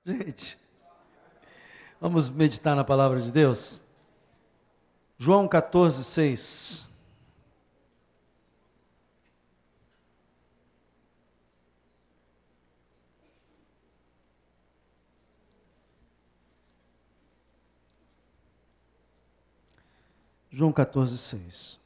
Gente, vamos meditar na palavra de Deus? João 14, 6. João 14, 6.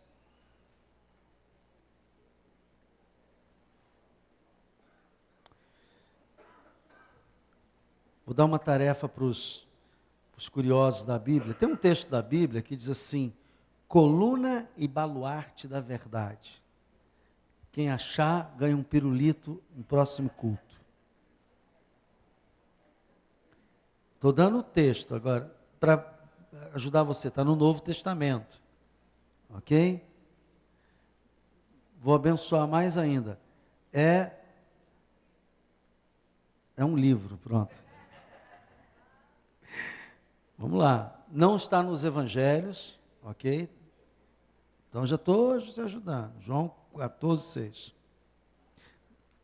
Vou dar uma tarefa para os curiosos da Bíblia. Tem um texto da Bíblia que diz assim: coluna e baluarte da verdade. Quem achar, ganha um pirulito no próximo culto. Estou dando o texto agora, para ajudar você, está no Novo Testamento. Ok? Vou abençoar mais ainda. É um livro, pronto. Vamos lá. Não está nos evangelhos, ok? Então já estou te ajudando. João 14, 6.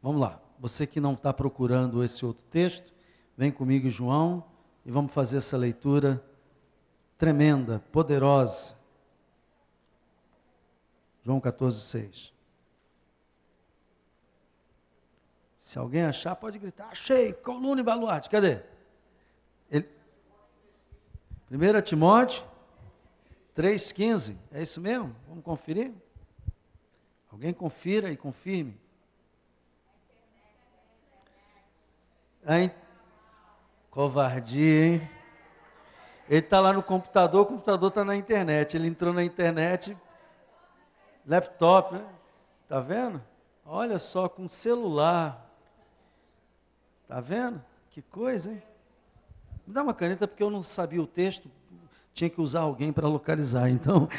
Vamos lá. Você que não está procurando esse outro texto, vem comigo, João, e vamos fazer essa leitura tremenda, poderosa. João 14, 6. Se alguém achar, pode gritar: achei, coluna e baluarte. Cadê? 1 Timóteo 3,15. É isso mesmo? Vamos conferir? Alguém confira e confirme. Covardia, hein? Ele está lá no computador, o computador está na internet. Ele entrou na internet, laptop, né? Está vendo? Olha só, com celular. Está vendo? Que coisa, hein? Me dá uma caneta, porque eu não sabia o texto, tinha que usar alguém para localizar, então,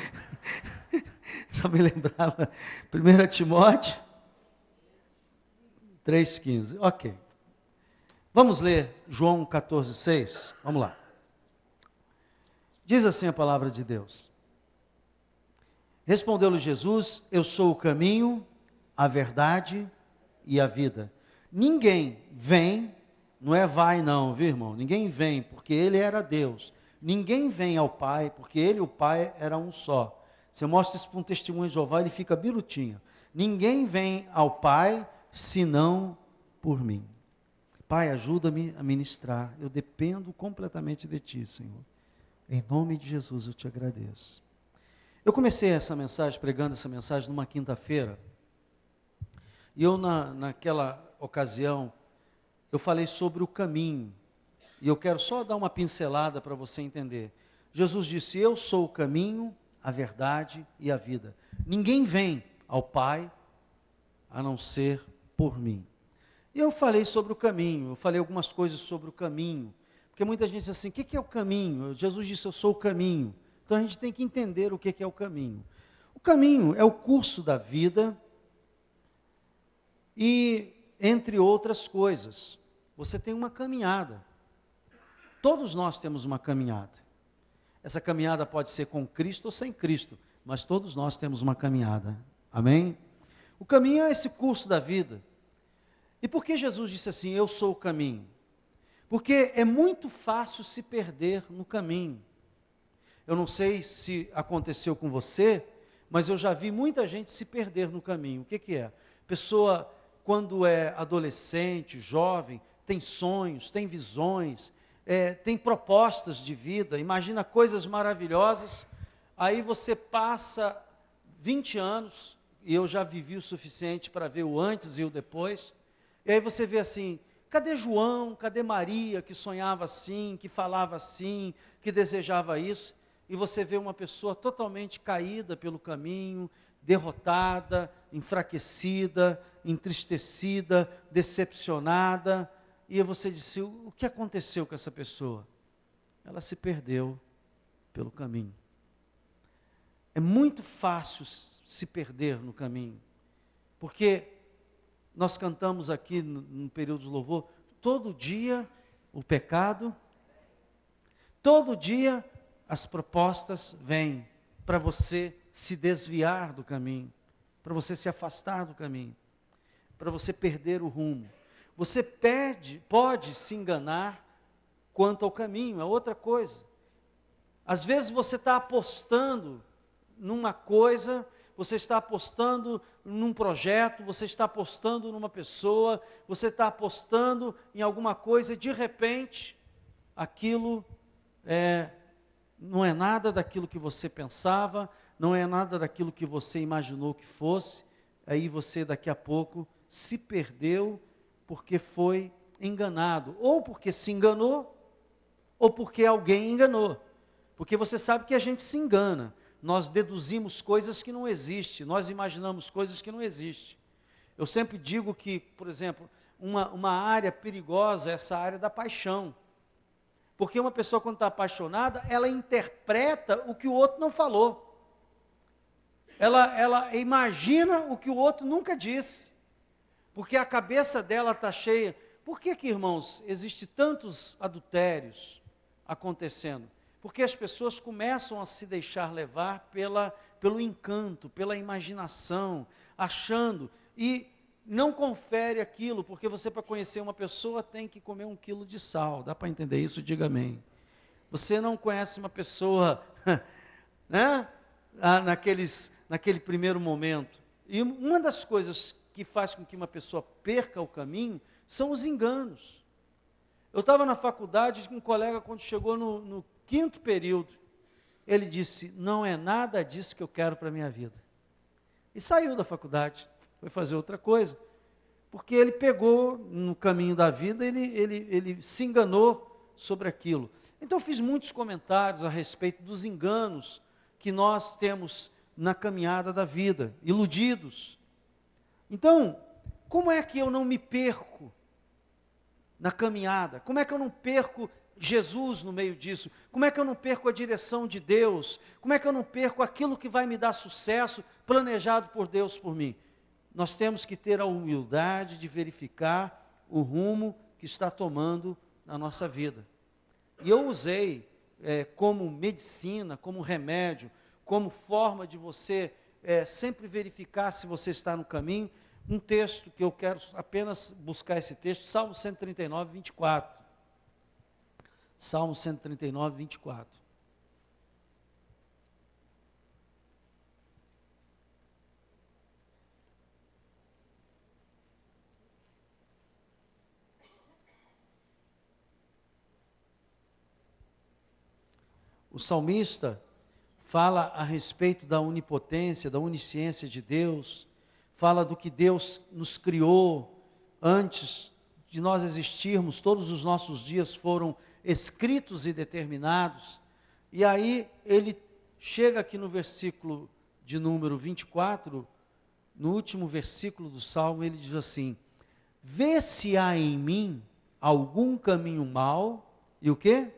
só me lembrava, 1 Timóteo 3,15, ok. Vamos ler João 14, 6, vamos lá. Diz assim a palavra de Deus: respondeu-lhe Jesus: eu sou o caminho, a verdade e a vida. Ninguém vem, não é vai não, viu, irmão? Ninguém vem, porque ele era Deus. Ninguém vem ao Pai, porque ele e o Pai era um só. Você mostra isso para um testemunho de Jeová, ele fica birutinho. Ninguém vem ao Pai, senão por mim. Pai, ajuda-me a ministrar. Eu dependo completamente de Ti, Senhor. Em nome de Jesus eu Te agradeço. Eu comecei essa mensagem, pregando essa mensagem numa quinta-feira. E eu, naquela ocasião, eu falei sobre o caminho. E eu quero só dar uma pincelada para você entender. Jesus disse: eu sou o caminho, a verdade e a vida. Ninguém vem ao Pai a não ser por mim. E eu falei sobre o caminho, eu falei algumas coisas sobre o caminho. Porque muita gente diz assim: o que é o caminho? Jesus disse: eu sou o caminho. Então a gente tem que entender o que é o caminho. O caminho é o curso da vida e, entre outras coisas, você tem uma caminhada. Todos nós temos uma caminhada. Essa caminhada pode ser com Cristo ou sem Cristo, mas todos nós temos uma caminhada. Amém? O caminho é esse curso da vida. E por que Jesus disse assim: eu sou o caminho? Porque é muito fácil se perder no caminho. Eu não sei se aconteceu com você, mas eu já vi muita gente se perder no caminho. O que é? Pessoa, quando é adolescente, jovem, tem sonhos, tem visões, tem propostas de vida, imagina coisas maravilhosas, aí você passa 20 anos, e eu já vivi o suficiente para ver o antes e o depois, e aí você vê assim: cadê João, cadê Maria, que sonhava assim, que falava assim, que desejava isso? E você vê uma pessoa totalmente caída pelo caminho, derrotada, enfraquecida, entristecida, decepcionada. E você disse: o que aconteceu com essa pessoa? Ela se perdeu pelo caminho. É muito fácil se perder no caminho, porque nós cantamos aqui no período de louvor: todo dia o pecado, todo dia as propostas vêm para você se desviar do caminho, para você se afastar do caminho, para você perder o rumo. Você pode se enganar quanto ao caminho, é outra coisa. Às vezes você está apostando numa coisa, você está apostando num projeto, você está apostando numa pessoa, você está apostando em alguma coisa e de repente aquilo não é nada daquilo que você pensava, não é nada daquilo que você imaginou que fosse, aí você daqui a pouco se perdeu porque foi enganado, ou porque se enganou, ou porque alguém enganou, porque você sabe que a gente se engana, nós deduzimos coisas que não existem, nós imaginamos coisas que não existem. Eu sempre digo que, por exemplo, uma área perigosa é essa área da paixão, porque uma pessoa quando está apaixonada, ela interpreta o que o outro não falou, ela imagina o que o outro nunca disse, porque a cabeça dela está cheia. Por que, irmãos, existe tantos adultérios acontecendo? Porque as pessoas começam a se deixar levar pelo encanto, pela imaginação, achando, e não confere aquilo, porque você para conhecer uma pessoa tem que comer 1 quilo de sal, dá para entender isso? Diga amém. Você não conhece uma pessoa, né, naquele primeiro momento, e uma das coisas que faz com que uma pessoa perca o caminho, são os enganos. Eu estava na faculdade com um colega, quando chegou no 5º período, ele disse, não é nada disso que eu quero para a minha vida. E saiu da faculdade, foi fazer outra coisa, porque ele pegou no caminho da vida, ele se enganou sobre aquilo. Então eu fiz muitos comentários a respeito dos enganos que nós temos na caminhada da vida, iludidos. Então, como é que eu não me perco na caminhada? Como é que eu não perco Jesus no meio disso? Como é que eu não perco a direção de Deus? Como é que eu não perco aquilo que vai me dar sucesso, planejado por Deus por mim? Nós temos que ter a humildade de verificar o rumo que está tomando a nossa vida. E eu usei como medicina, como remédio, como forma de você sempre verificar se você está no caminho, um texto que eu quero apenas buscar esse texto, Salmo 139, 24. Salmo 139, 24. O salmista fala a respeito da onipotência, da onisciência de Deus, fala do que Deus nos criou antes de nós existirmos, todos os nossos dias foram escritos e determinados, e aí ele chega aqui no versículo de número 24, no último versículo do Salmo, ele diz assim, vê se há em mim algum caminho mau, e o quê?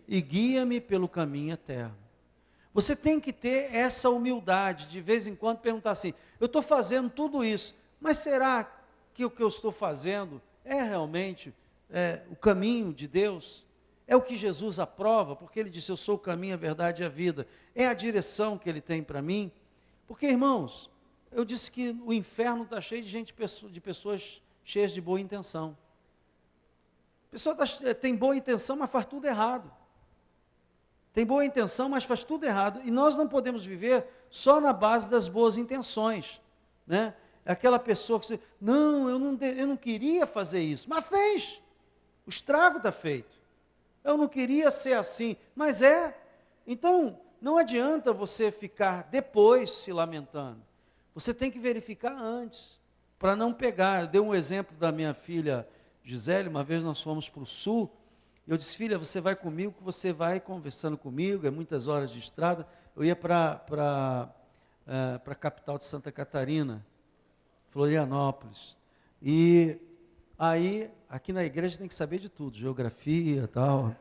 E guia-me pelo caminho eterno. Você tem que ter essa humildade, de vez em quando perguntar assim, eu estou fazendo tudo isso, mas será que o que eu estou fazendo é realmente o caminho de Deus? É o que Jesus aprova, porque Ele disse, eu sou o caminho, a verdade e a vida. É a direção que Ele tem para mim? Porque, irmãos, eu disse que o inferno está cheio de gente, de pessoas cheias de boa intenção. A pessoa tem boa intenção, mas faz tudo errado. Tem boa intenção, mas faz tudo errado. E nós não podemos viver só na base das boas intenções, né? É aquela pessoa que diz, não, eu não queria fazer isso, mas fez. O estrago está feito. Eu não queria ser assim, mas é. Então, não adianta você ficar depois se lamentando. Você tem que verificar antes, para não pegar. Eu dei um exemplo da minha filha Gisele, uma vez nós fomos para o sul, eu disse, filha, você vai comigo, que você vai conversando comigo, é muitas horas de estrada. Eu ia para a capital de Santa Catarina, Florianópolis. E aí, aqui na igreja tem que saber de tudo, geografia e tal.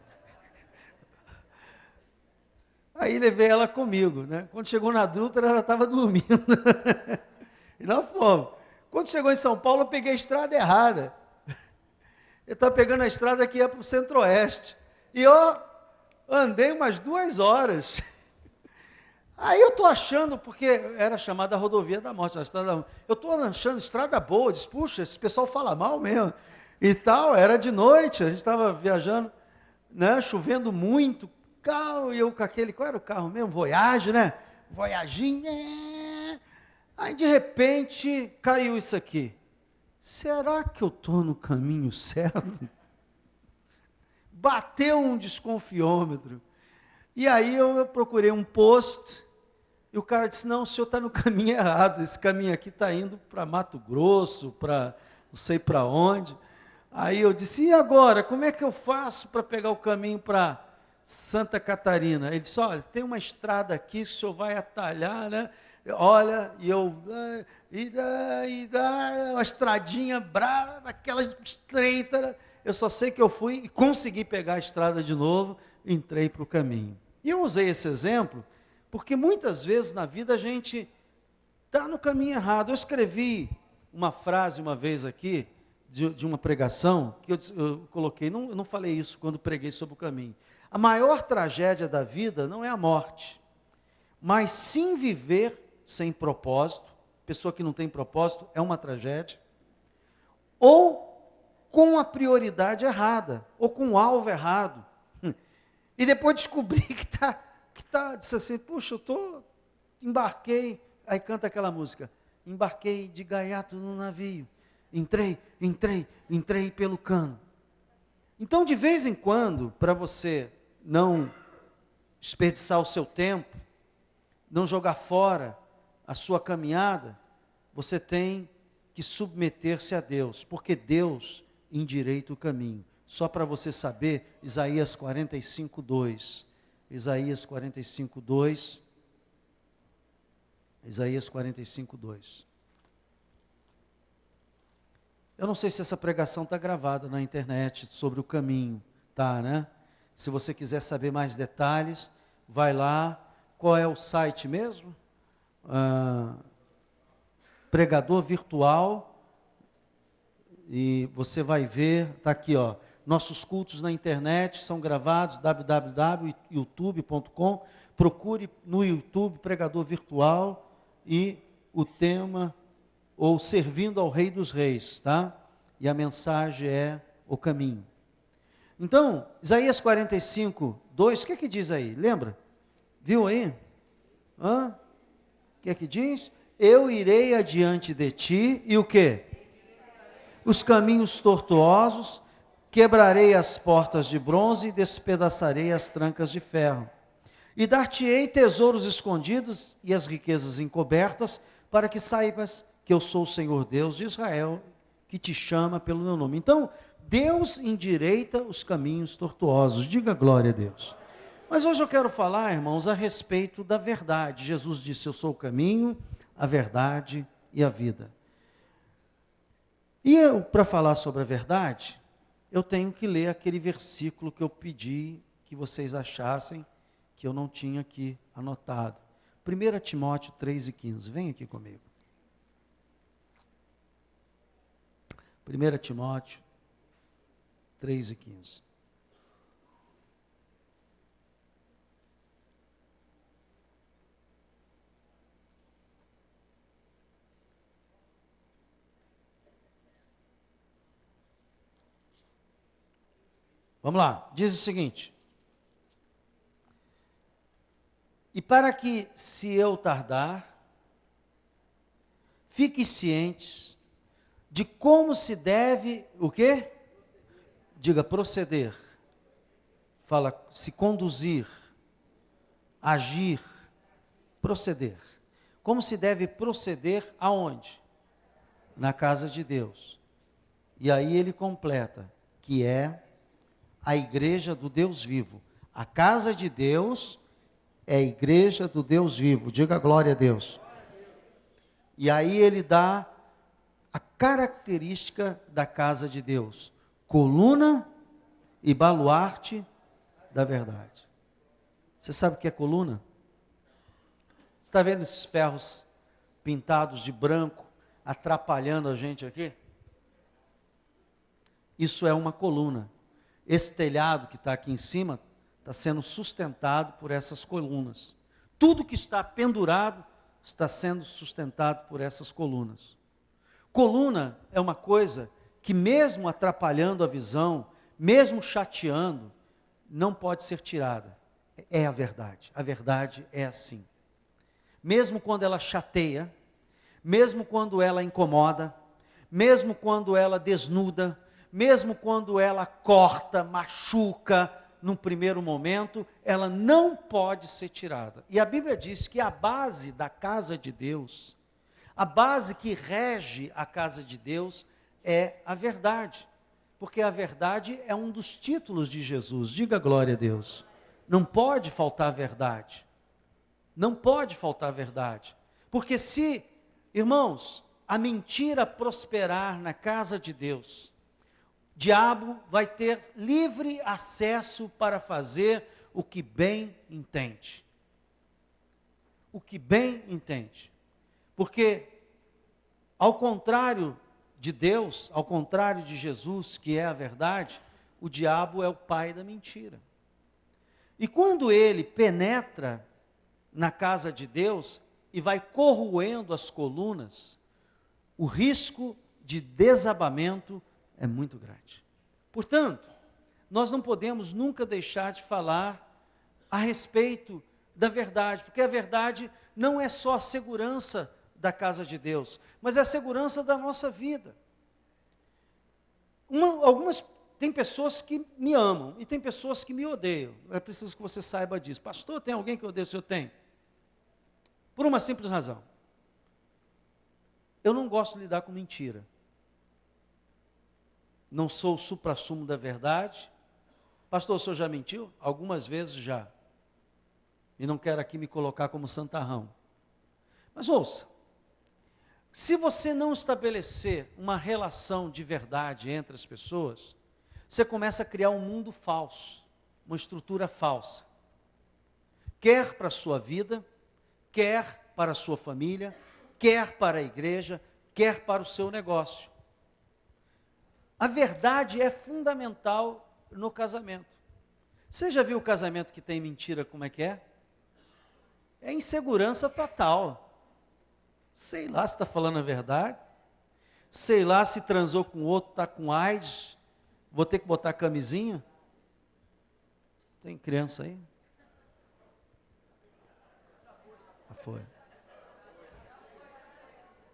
Aí levei ela comigo, né? Quando chegou na Dutra, ela estava dormindo. E nós fomos. Quando chegou em São Paulo, eu peguei a estrada errada. Eu estava pegando a estrada que ia para o centro-oeste. E eu andei umas 2 horas. Aí eu estou achando, porque era chamada rodovia da morte, eu estou achando estrada boa, disse, puxa, esse pessoal fala mal mesmo. E tal, era de noite, a gente estava viajando. né, chovendo muito, carro, e eu com aquele, qual era o carro mesmo? Voyage, né? Voyaginho, aí de repente caiu isso aqui. Será que eu estou no caminho certo? Bateu um desconfiômetro. E aí eu procurei um posto, e o cara disse, não, o senhor está no caminho errado, esse caminho aqui está indo para Mato Grosso, para não sei para onde. Aí eu disse, e agora, como é que eu faço para pegar o caminho para Santa Catarina? Ele disse, olha, tem uma estrada aqui que o senhor vai atalhar, né? Olha, e eu, uma estradinha brava, daquela estreita, eu só sei que eu fui e consegui pegar a estrada de novo, entrei para o caminho. E eu usei esse exemplo, porque muitas vezes na vida a gente está no caminho errado. Eu escrevi uma frase uma vez aqui, de uma pregação, que eu coloquei, eu não falei isso quando preguei sobre o caminho. A maior tragédia da vida não é a morte, mas sim viver sem propósito. Pessoa que não tem propósito é uma tragédia, ou com a prioridade errada, ou com o alvo errado. E depois descobri disse assim, puxa, embarquei, aí canta aquela música, embarquei de gaiato no navio, entrei pelo cano. Então, de vez em quando, para você não desperdiçar o seu tempo, não jogar fora a sua caminhada, você tem que submeter-se a Deus, porque Deus endireita o caminho. Só para você saber, Isaías 45:2. Isaías 45:2. Isaías 45:2. Eu não sei se essa pregação está gravada na internet sobre o caminho. Tá, né? Se você quiser saber mais detalhes, vai lá. Qual é o site mesmo? Pregador Virtual. E você vai ver, está aqui, ó. Nossos cultos na internet são gravados, www.youtube.com. Procure no YouTube Pregador Virtual e o tema, ou Servindo ao Rei dos Reis, tá? E a mensagem é o caminho. Então, Isaías 45:2, o que é que diz aí? Lembra? Viu aí? O que é que diz? Eu irei adiante de ti, e o quê? Os caminhos tortuosos, quebrarei as portas de bronze e despedaçarei as trancas de ferro. E dar-te-ei tesouros escondidos e as riquezas encobertas, para que saibas que eu sou o Senhor Deus de Israel, que te chama pelo meu nome. Então, Deus endireita os caminhos tortuosos. Diga glória a Deus. Mas hoje eu quero falar, irmãos, a respeito da verdade. Jesus disse, eu sou o caminho, a verdade e a vida. E para falar sobre a verdade, eu tenho que ler aquele versículo que eu pedi que vocês achassem que eu não tinha aqui anotado. 1 Timóteo 3:15. Vem aqui comigo. 1 Timóteo 3:15. Vamos lá, diz o seguinte: e para que, se eu tardar, fiquem cientes de como se deve, o quê? Diga, proceder. Fala, se conduzir, agir, proceder. Como se deve proceder aonde? Na casa de Deus. E aí ele completa, que é a igreja do Deus vivo. A casa de Deus é a igreja do Deus vivo. Diga glória a Deus. E aí ele dá a característica da casa de Deus: coluna e baluarte da verdade. Você sabe o que é coluna? Você está vendo esses ferros pintados de branco atrapalhando a gente aqui? Isso é uma coluna. Esse telhado que está aqui em cima está sendo sustentado por essas colunas. Tudo que está pendurado está sendo sustentado por essas colunas. Coluna é uma coisa que, mesmo atrapalhando a visão, mesmo chateando, não pode ser tirada. É a verdade é assim. Mesmo quando ela chateia, mesmo quando ela incomoda, mesmo quando ela desnuda, mesmo quando ela corta, machuca, num primeiro momento, ela não pode ser tirada. E a Bíblia diz que a base da casa de Deus, a base que rege a casa de Deus é a verdade. Porque a verdade é um dos títulos de Jesus. Diga glória a Deus. Não pode faltar verdade. Não pode faltar verdade. Porque se, irmãos, a mentira prosperar na casa de Deus, o diabo vai ter livre acesso para fazer o que bem entende. O que bem entende. Porque, ao contrário de Deus, ao contrário de Jesus, que é a verdade, o diabo é o pai da mentira. E quando ele penetra na casa de Deus e vai corroendo as colunas, o risco de desabamento é muito grande. Portanto, nós não podemos nunca deixar de falar a respeito da verdade, porque a verdade não é só a segurança da casa de Deus, mas é a segurança da nossa vida. Tem pessoas que me amam e tem pessoas que me odeiam. É preciso que você saiba disso. Pastor, tem alguém que odeia o senhor? Tem. Por uma simples razão. Eu não gosto de lidar com mentira. Não sou o suprassumo da verdade. Pastor, o senhor já mentiu? Algumas vezes já. E não quero aqui me colocar como santarrão. Mas ouça, se você não estabelecer uma relação de verdade entre as pessoas, você começa a criar um mundo falso, uma estrutura falsa. Quer para a sua vida, quer para a sua família, quer para a igreja, quer para o seu negócio. A verdade é fundamental no casamento. Você já viu o casamento que tem mentira, como é que é? É insegurança total. Sei lá se está falando a verdade. Sei lá se transou com outro, está com AIDS. Vou ter que botar camisinha. Tem criança aí? Já foi.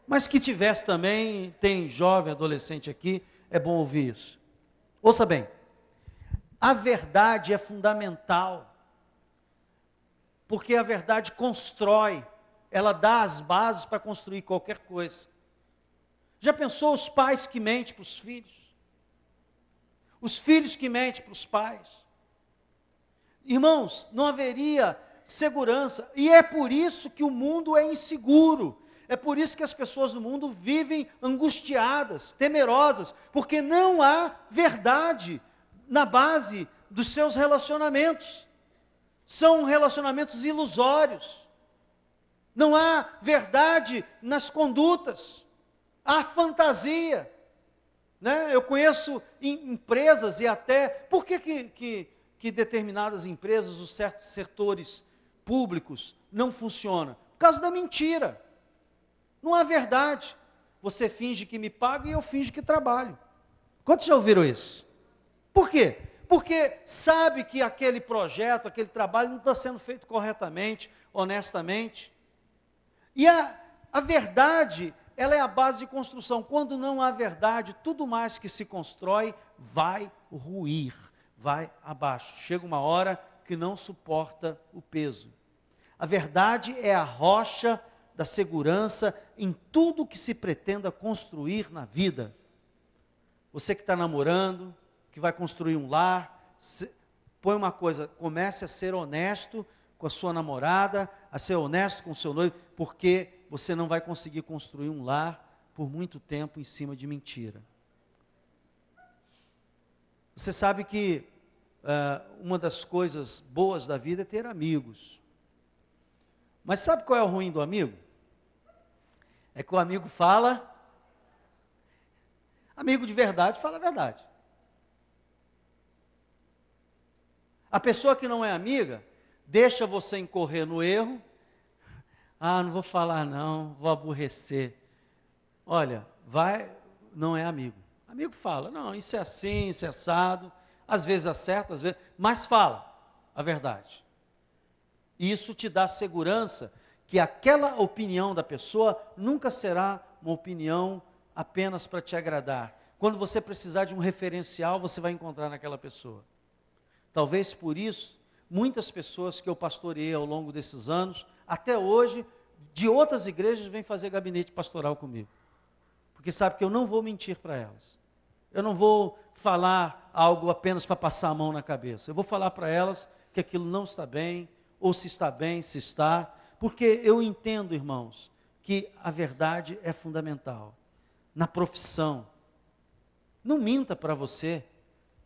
Mas que tivesse também, tem jovem, adolescente aqui, é bom ouvir isso. Ouça bem, a verdade é fundamental, porque a verdade constrói, ela dá as bases para construir qualquer coisa. Já pensou os pais que mentem para os filhos? Os filhos que mentem para os pais? Irmãos, não haveria segurança, e é por isso que o mundo é inseguro. É por isso que as pessoas do mundo vivem angustiadas, temerosas, porque não há verdade na base dos seus relacionamentos. São relacionamentos ilusórios. Não há verdade nas condutas. Há fantasia. Né? Eu conheço empresas e até... Por que determinadas empresas, os certos setores públicos, não funcionam? Por causa da mentira. Não há verdade. Você finge que me paga e eu finge que trabalho. Quantos já ouviram isso? Por quê? Porque sabe que aquele projeto, aquele trabalho não está sendo feito corretamente, honestamente. E a verdade, ela é a base de construção. Quando não há verdade, tudo mais que se constrói vai ruir, vai abaixo. Chega uma hora que não suporta o peso. A verdade é a rocha da segurança em tudo que se pretenda construir na vida. Você que está namorando, que vai construir um lar, põe uma coisa, comece a ser honesto com a sua namorada, a ser honesto com o seu noivo, porque você não vai conseguir construir um lar por muito tempo em cima de mentira. Você sabe que uma das coisas boas da vida é ter amigos. Mas sabe qual é o ruim do amigo? É que o amigo fala, amigo de verdade fala a verdade. A pessoa que não é amiga, deixa você incorrer no erro, não vou falar não, vou aborrecer. Olha, não é amigo. Amigo fala, não, isso é assim, isso é assado. às vezes acerta, às vezes, mas fala a verdade. Isso te dá segurança que aquela opinião da pessoa nunca será uma opinião apenas para te agradar. Quando você precisar de um referencial, você vai encontrar naquela pessoa. Talvez por isso, muitas pessoas que eu pastoreei ao longo desses anos, até hoje, de outras igrejas, vêm fazer gabinete pastoral comigo. Porque sabe que eu não vou mentir para elas. Eu não vou falar algo apenas para passar a mão na cabeça. Eu vou falar para elas que aquilo não está bem, ou se está bem, se está. Porque eu entendo, irmãos, que a verdade é fundamental. Na profissão. Não minta para você.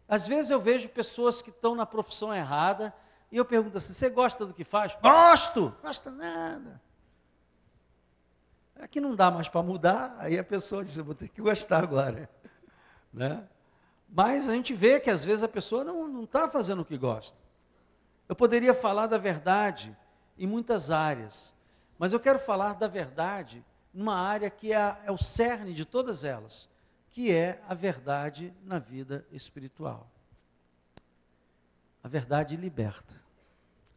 Às vezes eu vejo pessoas que estão na profissão errada, e eu pergunto assim, você gosta do que faz? Gosto! Gosta nada. Aqui não dá mais para mudar, aí a pessoa diz, eu vou ter que gostar agora. Né? Mas a gente vê que às vezes a pessoa não está fazendo o que gosta. Eu poderia falar da verdade em muitas áreas, mas eu quero falar da verdade numa área que é o cerne de todas elas, que é a verdade na vida espiritual. A verdade liberta.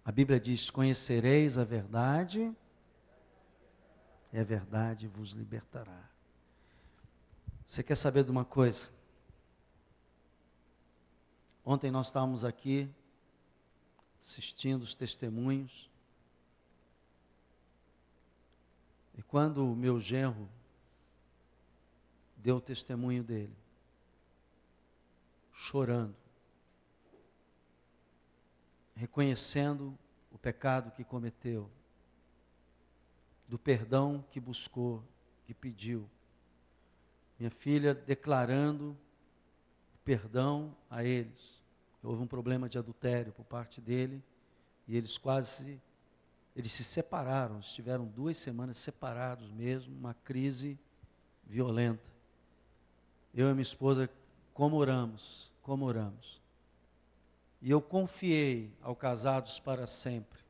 A Bíblia diz, conhecereis a verdade, e a verdade vos libertará. Você quer saber de uma coisa? Ontem nós estávamos aqui, assistindo os testemunhos, e quando o meu genro deu o testemunho dele, chorando, reconhecendo o pecado que cometeu, do perdão que buscou, que pediu, minha filha declarando perdão a eles. Houve um problema de adultério por parte dele, e eles se separaram, estiveram 2 semanas separados mesmo, uma crise violenta. Eu e minha esposa, como oramos. E eu confiei ao Casados para Sempre.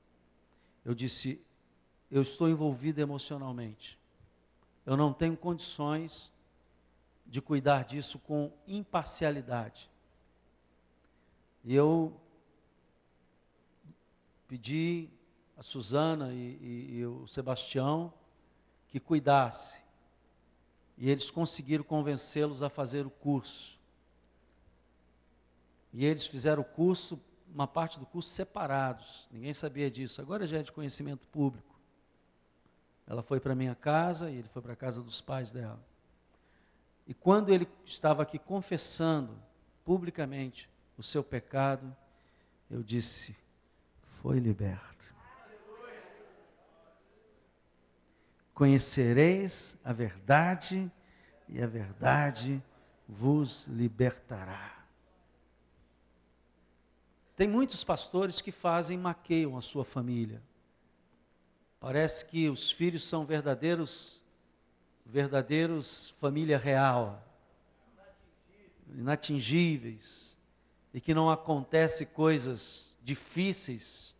Eu disse, eu estou envolvido emocionalmente. Eu não tenho condições de cuidar disso com imparcialidade. E eu pedi a Suzana e o Sebastião que cuidasse. E eles conseguiram convencê-los a fazer o curso. E eles fizeram o curso, uma parte do curso separados. Ninguém sabia disso. Agora já é de conhecimento público. Ela foi para a minha casa e ele foi para a casa dos pais dela. E quando ele estava aqui confessando publicamente o seu pecado, eu disse, foi liberto. Conhecereis a verdade, e a verdade vos libertará. Tem muitos pastores que maqueiam a sua família. Parece que os filhos são verdadeiros família real, inatingíveis, e que não acontece coisas difíceis,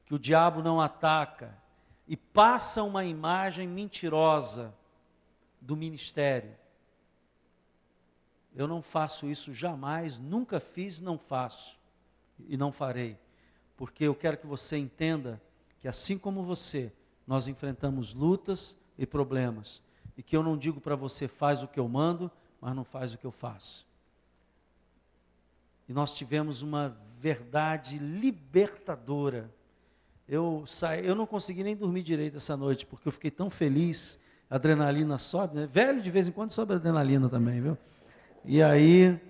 que o diabo não ataca, e passa uma imagem mentirosa do ministério. Eu não faço isso jamais, nunca fiz, não faço, e não farei, porque eu quero que você entenda que assim como você, nós enfrentamos lutas e problemas, e que eu não digo para você, faz o que eu mando, mas não faz o que eu faço. E nós tivemos uma verdade libertadora. Eu não consegui nem dormir direito essa noite, porque eu fiquei tão feliz, a adrenalina sobe, né? Velho de vez em quando sobe a adrenalina também, viu? E aí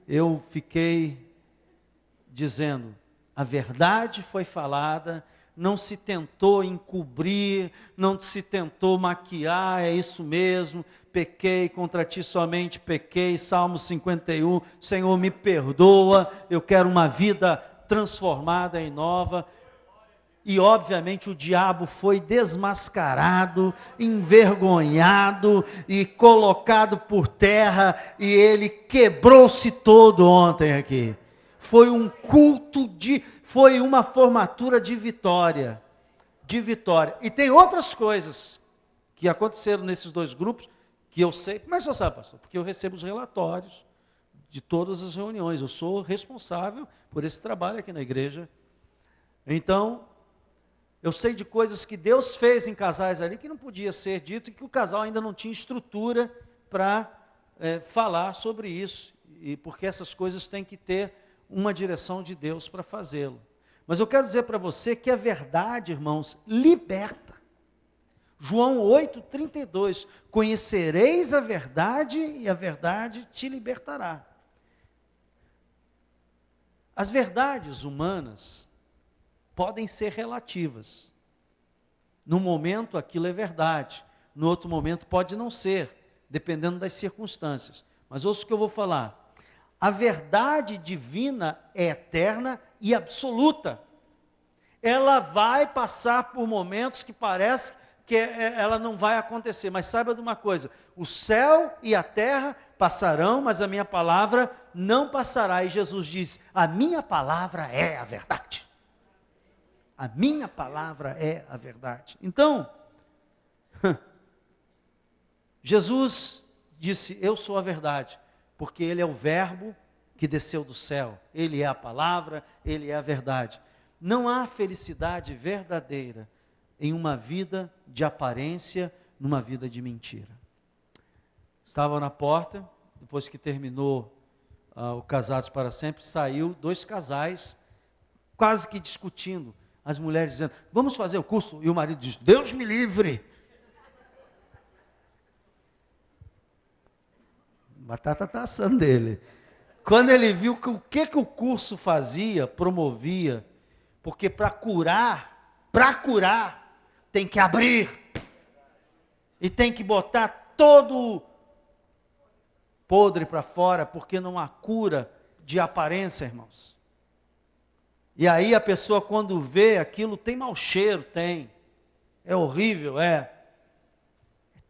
eu fiquei dizendo, a verdade foi falada, não se tentou encobrir, não se tentou maquiar, é isso mesmo, pequei contra ti somente, pequei, Salmo 51, Senhor me perdoa, eu quero uma vida transformada e nova. E obviamente o diabo foi desmascarado, envergonhado e colocado por terra, e ele quebrou-se todo ontem aqui. Foi um culto foi uma formatura de vitória, E tem outras coisas que aconteceram nesses 2 grupos, que eu sei, mas você sabe, pastor, porque eu recebo os relatórios de todas as reuniões. Eu sou responsável por esse trabalho aqui na igreja. Então, eu sei de coisas que Deus fez em casais ali que não podia ser dito e que o casal ainda não tinha estrutura para falar sobre isso. E porque essas coisas têm que ter uma direção de Deus para fazê-lo. Mas eu quero dizer para você que a verdade, irmãos, liberta. João 8,32, conhecereis a verdade e a verdade te libertará. As verdades humanas podem ser relativas. Num momento aquilo é verdade, no outro momento pode não ser, dependendo das circunstâncias. Mas ouça o que eu vou falar. A verdade divina é eterna e absoluta. Ela vai passar por momentos que parece que ela não vai acontecer, mas saiba de uma coisa, o céu e a terra passarão, mas a minha palavra não passará, e Jesus diz, a minha palavra é a verdade, a minha palavra é a verdade. Então, Jesus disse, eu sou a verdade, porque Ele é o verbo que desceu do céu, Ele é a palavra, Ele é a verdade. Não há felicidade verdadeira em uma vida de aparência, numa vida de mentira. Estava na porta, depois que terminou o Casados para Sempre, saiu 2 casais, quase que discutindo, as mulheres dizendo, vamos fazer o curso, e o marido diz, Deus me livre. Batata está assando dele. Quando ele viu o que o curso fazia, promovia, porque para curar, tem que abrir, e tem que botar todo podre para fora, porque não há cura de aparência, irmãos. E aí a pessoa quando vê aquilo, tem mau cheiro, tem, é horrível, é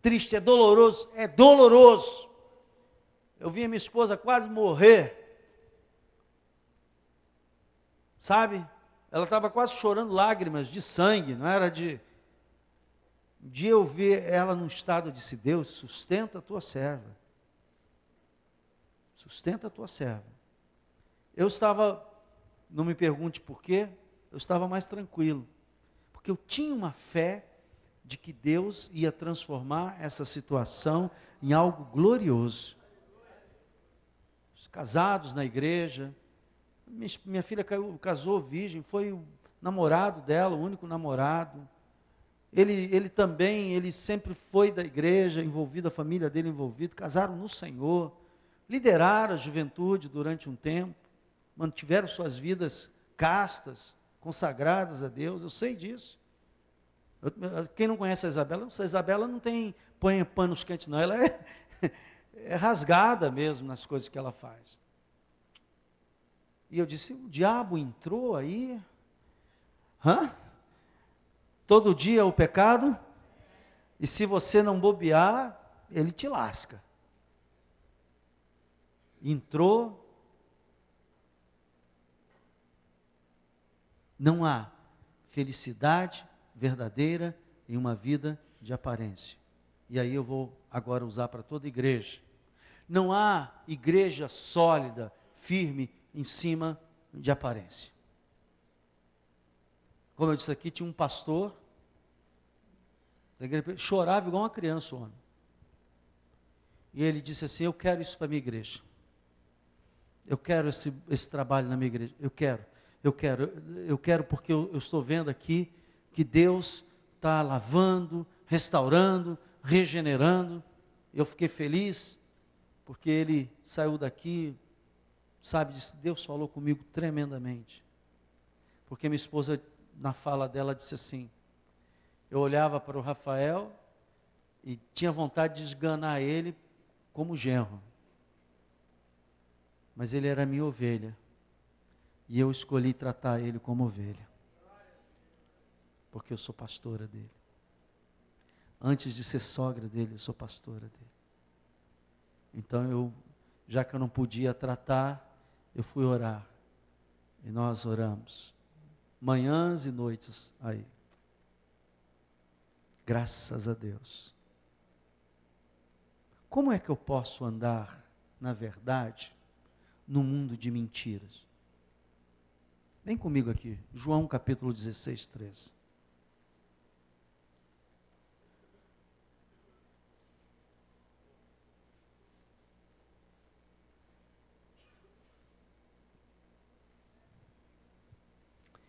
triste, é doloroso, eu vi a minha esposa quase morrer, sabe, ela estava quase chorando lágrimas de sangue, não era de eu ver ela num estado de se Deus, sustenta a tua serva. Sustenta a tua serva. Eu estava, não me pergunte por quê, eu estava mais tranquilo. Porque eu tinha uma fé de que Deus ia transformar essa situação em algo glorioso. Os casados na igreja, minha filha casou virgem, foi o namorado dela, o único namorado. Ele também, ele sempre foi da igreja, envolvido, a família dele envolvida, casaram no Senhor, lideraram a juventude durante um tempo, mantiveram suas vidas castas, consagradas a Deus, eu sei disso. Quem não conhece a Isabela não põe panos quentes não, ela é rasgada mesmo nas coisas que ela faz. E eu disse, o diabo entrou aí? Todo dia o pecado, e se você não bobear, ele te lasca. Entrou, não há felicidade verdadeira em uma vida de aparência. E aí eu vou agora usar para toda igreja. Não há igreja sólida, firme, em cima de aparência. Como eu disse aqui, tinha um pastor da igreja, chorava igual uma criança, o homem. E ele disse assim, eu quero isso para a minha igreja. Eu quero esse trabalho na minha igreja. Eu quero porque eu estou vendo aqui que Deus está lavando, restaurando, regenerando. Eu fiquei feliz, porque ele saiu daqui, sabe, disse, Deus falou comigo tremendamente. Porque minha esposa, na fala dela, disse assim, eu olhava para o Rafael e tinha vontade de esganar ele como genro. Mas ele era minha ovelha. E eu escolhi tratar ele como ovelha. Porque eu sou pastora dele. Antes de ser sogra dele, eu sou pastora dele. Então já que eu não podia tratar, eu fui orar. E nós oramos. Manhãs e noites aí. Graças a Deus. Como é que eu posso andar na verdade no mundo de mentiras. Vem comigo aqui, João capítulo 16, 13.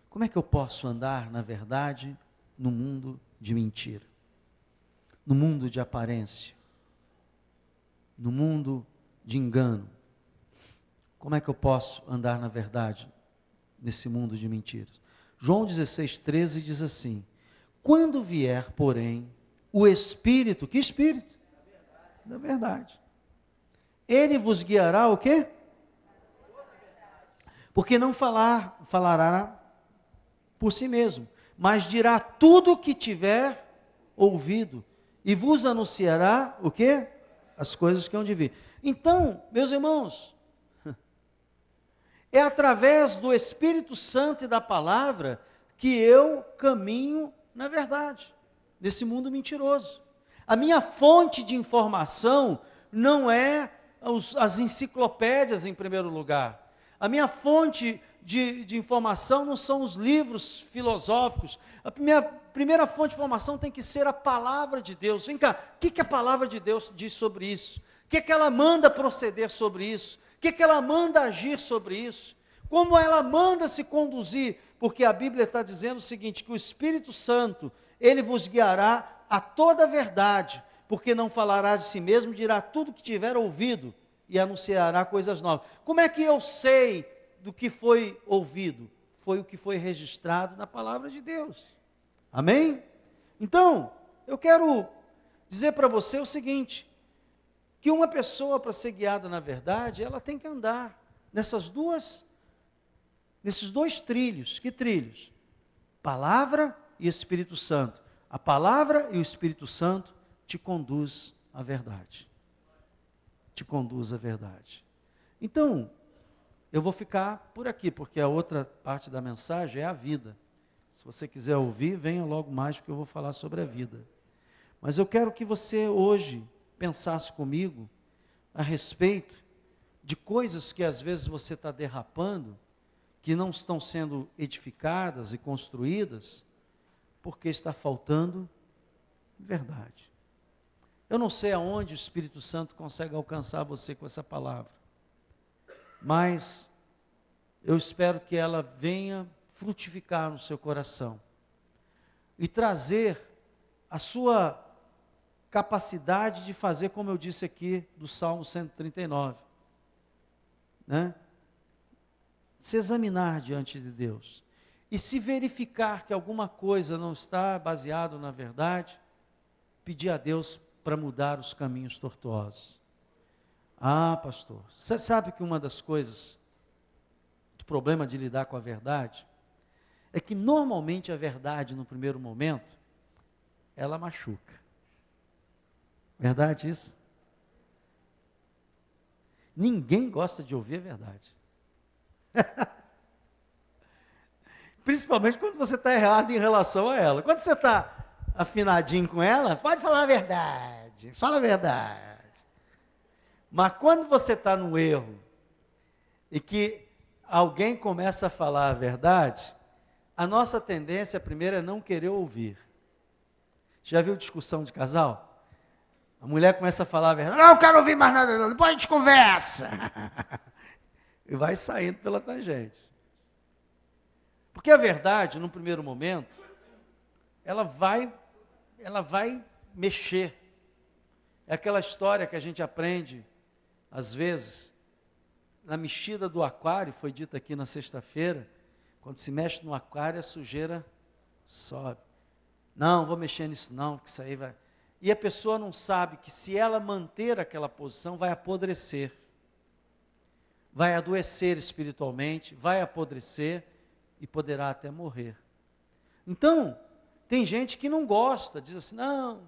Como é que eu posso andar na verdade no mundo de mentira? No mundo de aparência? No mundo de engano? Como é que eu posso andar na verdade nesse mundo de mentiras? João 16, 13 diz assim: quando vier, porém, o Espírito, que Espírito? Da verdade. Ele vos guiará o quê? Porque não falará por si mesmo, mas dirá tudo o que tiver ouvido, e vos anunciará o quê? As coisas que hão de vir. Então, meus irmãos, é através do Espírito Santo e da palavra que eu caminho na verdade, nesse mundo mentiroso. A minha fonte de informação não é as enciclopédias em primeiro lugar. A minha fonte de informação não são os livros filosóficos. A minha primeira fonte de informação tem que ser a palavra de Deus. Vem cá, o que a palavra de Deus diz sobre isso? O que ela manda proceder sobre isso? O que ela manda agir sobre isso? Como ela manda se conduzir? Porque a Bíblia está dizendo o seguinte, que o Espírito Santo, ele vos guiará a toda a verdade, porque não falará de si mesmo, dirá tudo que tiver ouvido e anunciará coisas novas. Como é que eu sei do que foi ouvido? Foi o que foi registrado na palavra de Deus. Amém? Então, eu quero dizer para você o seguinte, que uma pessoa para ser guiada na verdade, ela tem que andar nesses dois trilhos. Que trilhos? Palavra e Espírito Santo. A palavra e o Espírito Santo te conduz à verdade. Te conduz à verdade. Então, eu vou ficar por aqui, porque a outra parte da mensagem é a vida. Se você quiser ouvir, venha logo mais, porque eu vou falar sobre a vida. Mas eu quero que você hoje pensasse comigo a respeito de coisas que às vezes você está derrapando, que não estão sendo edificadas e construídas, porque está faltando verdade. Eu não sei aonde o Espírito Santo consegue alcançar você com essa palavra, mas eu espero que ela venha frutificar no seu coração e trazer a sua capacidade de fazer, como eu disse aqui, do Salmo 139, né? Se examinar diante de Deus, e se verificar que alguma coisa não está baseado na verdade, pedir a Deus para mudar os caminhos tortuosos. Ah, pastor, você sabe que uma das coisas, do problema de lidar com a verdade, é que normalmente a verdade no primeiro momento, ela machuca. Verdade isso? Ninguém gosta de ouvir a verdade. Principalmente quando você está errado em relação a ela. Quando você está afinadinho com ela, pode falar a verdade, fala a verdade. Mas quando você está no erro, e que alguém começa a falar a verdade, a nossa tendência primeiro é não querer ouvir. Já viu discussão de casal? A mulher começa a falar a verdade, não quero ouvir mais nada, não, depois a gente conversa. E vai saindo pela tangente. Porque a verdade, num primeiro momento, ela vai mexer. É aquela história que a gente aprende, às vezes, na mexida do aquário, foi dito aqui na sexta-feira, quando se mexe no aquário, a sujeira sobe. Não, vou mexer nisso não, porque isso aí vai... E a pessoa não sabe que se ela manter aquela posição, vai apodrecer. Vai adoecer espiritualmente, vai apodrecer e poderá até morrer. Então, tem gente que não gosta, diz assim, não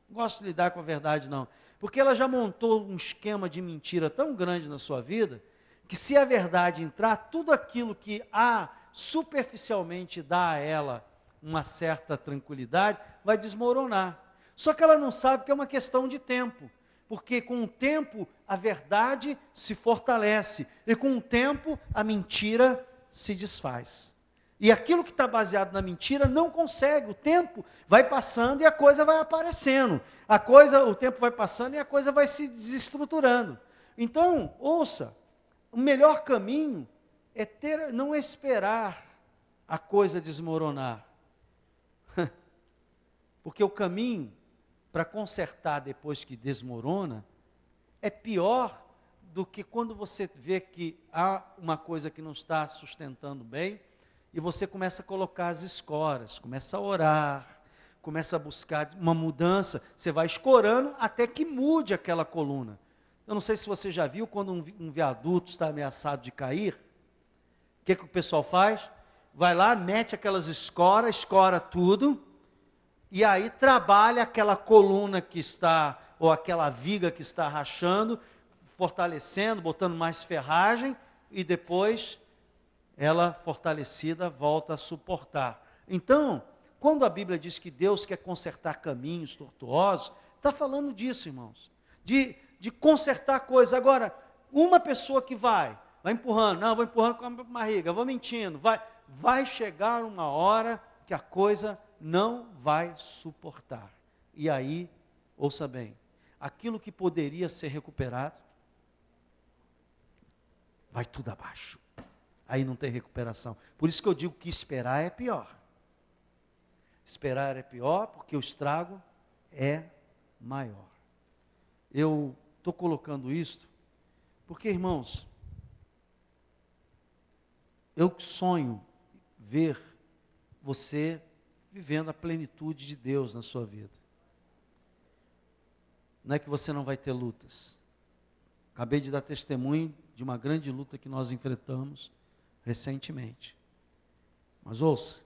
gosto de lidar com a verdade não, porque ela já montou um esquema de mentira tão grande na sua vida, que se a verdade entrar, tudo aquilo que superficialmente dá a ela uma certa tranquilidade, vai desmoronar. Só que ela não sabe que é uma questão de tempo, Porque com o tempo a verdade se fortalece e com o tempo a mentira se desfaz. E aquilo que está baseado na mentira não consegue, o tempo vai passando e a coisa vai aparecendo. O tempo vai passando e a coisa vai se desestruturando. Então, ouça, o melhor caminho é não esperar a coisa desmoronar. Porque o caminho para consertar depois que desmorona é pior do que quando você vê que há uma coisa que não está sustentando bem e você começa a colocar as escoras, começa a orar, começa a buscar uma mudança, você vai escorando até que mude aquela coluna. Eu não sei se você já viu quando um viaduto está ameaçado de cair, o que o pessoal faz? Vai lá, mete aquelas escoras, escora tudo, e aí trabalha aquela coluna que está, ou aquela viga que está rachando, fortalecendo, botando mais ferragem, e depois ela, fortalecida, volta a suportar. Então, quando a Bíblia diz que Deus quer consertar caminhos tortuosos, está falando disso, irmãos, de consertar coisas. Agora, uma pessoa que vai empurrando, não, vou empurrando com a barriga, vou mentindo, vai chegar uma hora que a coisa não vai suportar. E aí, ouça bem, aquilo que poderia ser recuperado, vai tudo abaixo. Aí não tem recuperação. Por isso que eu digo que esperar é pior. Esperar é pior porque o estrago é maior. Eu estou colocando isto porque, irmãos, eu sonho ver você vivendo a plenitude de Deus na sua vida. Não é que você não vai ter lutas. Acabei de dar testemunho de uma grande luta que nós enfrentamos recentemente. Mas ouça,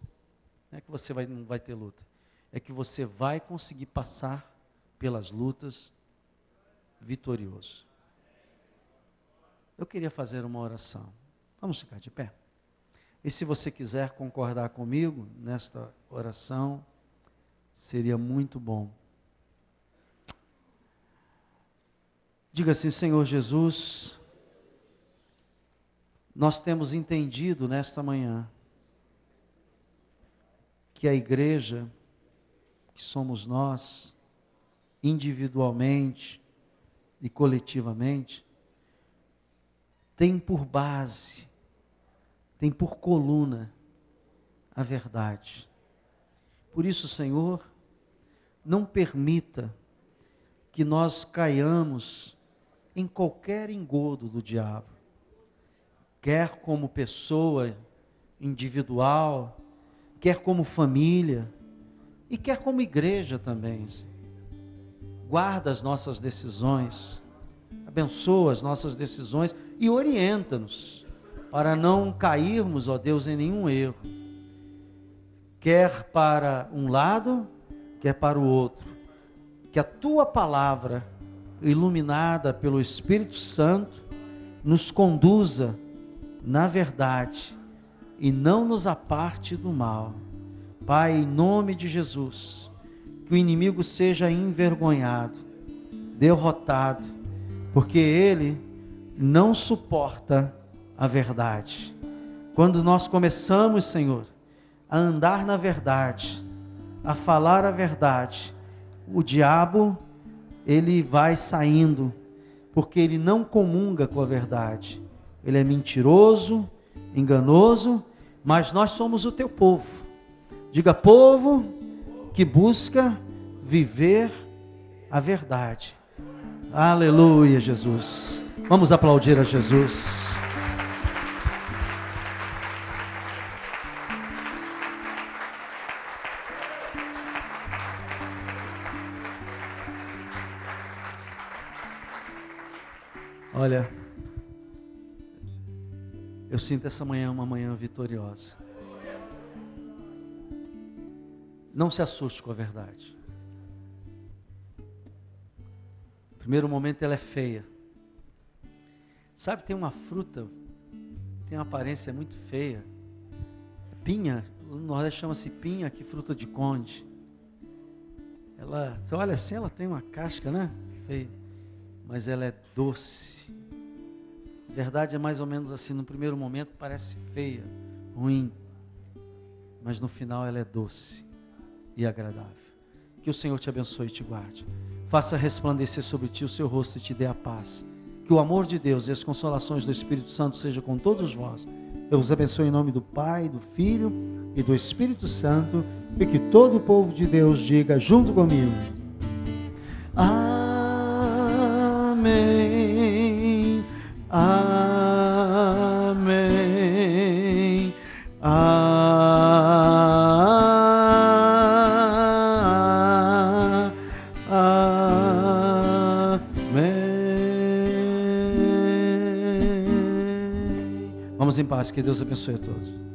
não é que você não vai ter luta, é que você vai conseguir passar pelas lutas vitorioso. Eu queria fazer uma oração. Vamos ficar de pé? E se você quiser concordar comigo nesta oração, seria muito bom. Diga assim: Senhor Jesus, nós temos entendido nesta manhã que a igreja, que somos nós, individualmente e coletivamente, tem por base, tem por coluna a verdade. Por isso, Senhor, não permita que nós caiamos em qualquer engodo do diabo, quer como pessoa individual, quer como família, e quer como igreja também. Guarda as nossas decisões, abençoa as nossas decisões e orienta-nos para não cairmos, ó Deus, em nenhum erro, quer para um lado, quer para o outro. Que a Tua palavra, iluminada pelo Espírito Santo, nos conduza na verdade e não nos aparte do mal. Pai, em nome de Jesus, que o inimigo seja envergonhado, derrotado, porque ele não suporta a verdade. Quando nós começamos, Senhor, a andar na verdade, a falar a verdade, o diabo, ele vai saindo, porque ele não comunga com a verdade. Ele é mentiroso, enganoso, mas nós somos o teu povo. Diga: povo que busca viver a verdade. Aleluia, Jesus. Vamos aplaudir a Jesus. Olha, eu sinto essa manhã uma manhã vitoriosa. Não se assuste com a verdade. No primeiro momento ela é feia. Sabe, tem uma fruta, tem uma aparência muito feia. Pinha, no Nordeste chama-se pinha, que fruta de conde. Ela, você olha assim, ela tem uma casca, né? Feia. mas ela é doce. A verdade é mais ou menos assim, no primeiro momento parece feia, ruim, mas no final ela é doce e agradável. Que o Senhor te abençoe e te guarde. Faça resplandecer sobre ti o seu rosto e te dê a paz. Que o amor de Deus e as consolações do Espírito Santo sejam com todos vós. Eu vos abençoe em nome do Pai, do Filho e do Espírito Santo. E que todo o povo de Deus diga junto comigo: amém, amém, amém. Vamos em paz, que Deus abençoe a todos.